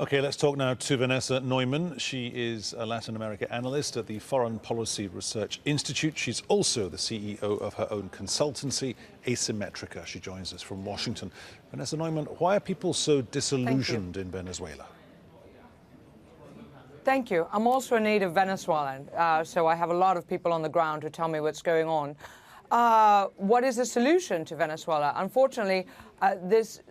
Okay, let's talk now to Vanessa Neumann. She is a Latin America analyst at the Foreign Policy Research Institute. She's also the CEO of her own consultancy, Asymmetrica. She joins us from Washington. Vanessa Neumann, why are people so disillusioned in Venezuela? Thank you. I'm also a native Venezuelan, so I have a lot of people on the ground who tell me what's going on. What is the solution to Venezuela? Unfortunately, this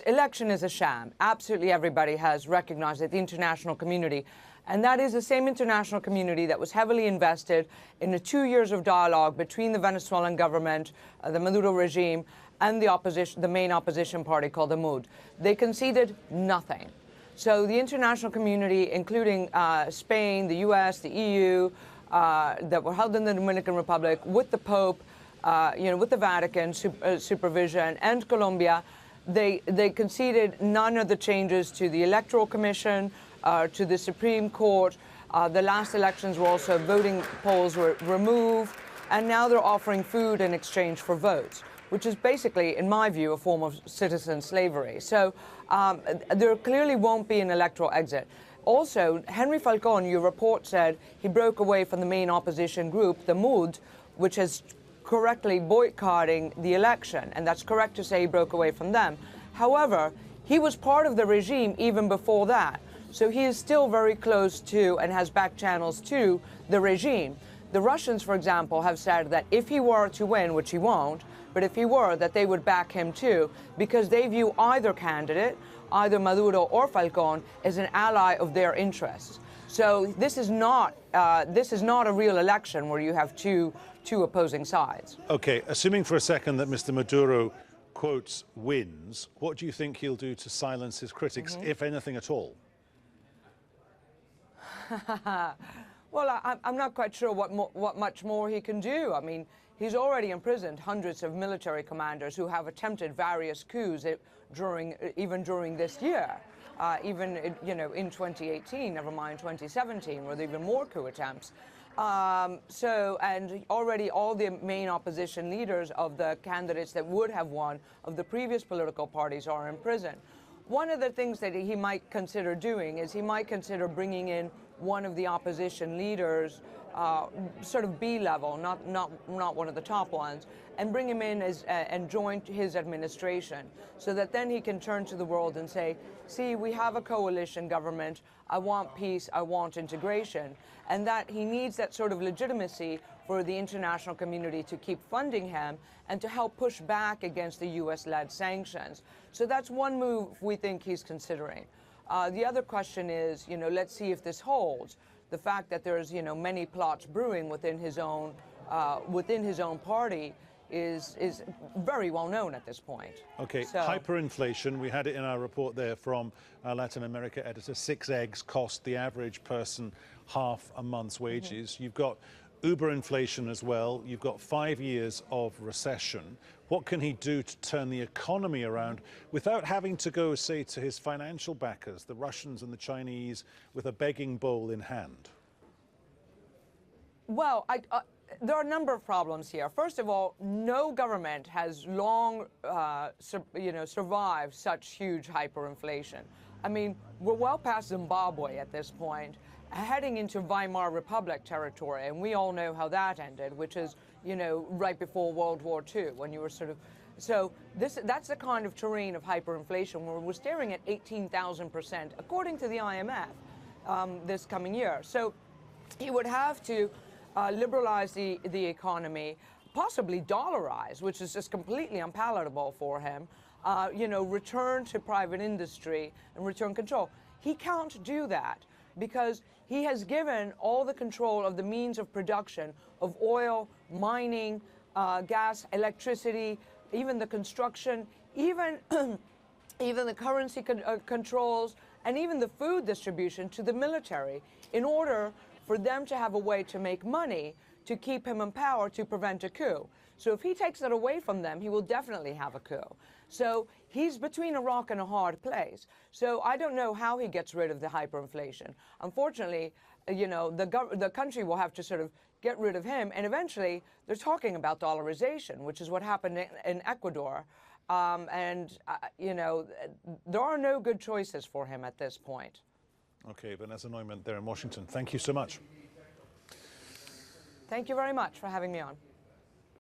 election is a sham. Absolutely everybody has recognized it, the international community. And that is the same international community that was heavily invested in the 2 years of dialogue between the Venezuelan government, the Maduro regime, and the opposition, the main opposition party called the MUD. They conceded nothing. So the international community, including Spain, the US, the EU, that were held in the Dominican Republic with the Pope, with the Vatican supervision, and Colombia, they conceded none of the changes to the Electoral Commission, to the Supreme Court. The last elections were also voting polls were removed, and now they're offering food in exchange for votes, which is basically, in my view, a form of citizen slavery. So there clearly won't be an electoral exit. Also, Henry Falcón, your report said he broke away from the main opposition group, the MUD, which is correctly boycotting the election, and that's correct to say he broke away from them. However, he was part of the regime even before that, so he is still very close to and has back channels to the regime. The Russians, for example, have said that if he were to win, which he won't, but if he were, that they would back him too, because they view either candidate, either Maduro or Falcón, as an ally of their interests. So this is not a real election where you have two opposing sides. Okay, assuming for a second that Mr. Maduro, quotes, wins, what do you think he'll do to silence his critics, if anything at all? Well, I'm not quite sure what much more he can do. I mean, he's already imprisoned hundreds of military commanders who have attempted various coups even during this year. Even in 2018, never mind 2017, with even more coup attempts. And already all the main opposition leaders of the candidates that would have won of the previous political parties are in prison. One of the things that he might consider doing is he might consider bringing in one of the opposition leaders, sort of B-level, not one of the top ones, and bring him in and join his administration, so that then he can turn to the world and say, see, we have a coalition government, I want peace, I want integration, and that he needs that sort of legitimacy for the international community to keep funding him and to help push back against the US-led sanctions. So that's one move we think he's considering. The other question is, let's see if this holds. The fact that there's, many plots brewing within his own party is very well known at this point. Okay, so, hyperinflation, we had it in our report there from our Latin America editor. 6 eggs cost the average person half a month's wages. You've got uber inflation as well. You've got 5 years of recession. What can he do to turn the economy around without having to go, say, to his financial backers, the Russians and the Chinese, with a begging bowl in hand? Well, there are a number of problems here. First of all, no government has long, survived such huge hyperinflation. I mean, we're well past Zimbabwe at this point, heading into Weimar Republic territory, and we all know how that ended, which is, right before World War II, when you were sort of... So that's the kind of terrain of hyperinflation where we're staring at 18,000%, according to the IMF, this coming year. So he would have to liberalize the economy, possibly dollarize, which is just completely unpalatable for him, return to private industry and return control. He can't do that because he has given all the control of the means of production of oil, mining, gas, electricity, even the construction, even the currency controls, and even the food distribution to the military in order for them to have a way to make money to keep him in power to prevent a coup. So if he takes that away from them, he will definitely have a coup. So he's between a rock and a hard place. So I don't know how he gets rid of the hyperinflation. Unfortunately, the country will have to sort of get rid of him, and eventually they're talking about dollarization, which is what happened in Ecuador. You know, there are no good choices for him at this point. Okay, Vanessa Neumann there in Washington. Thank you so much. Thank you very much for having me on.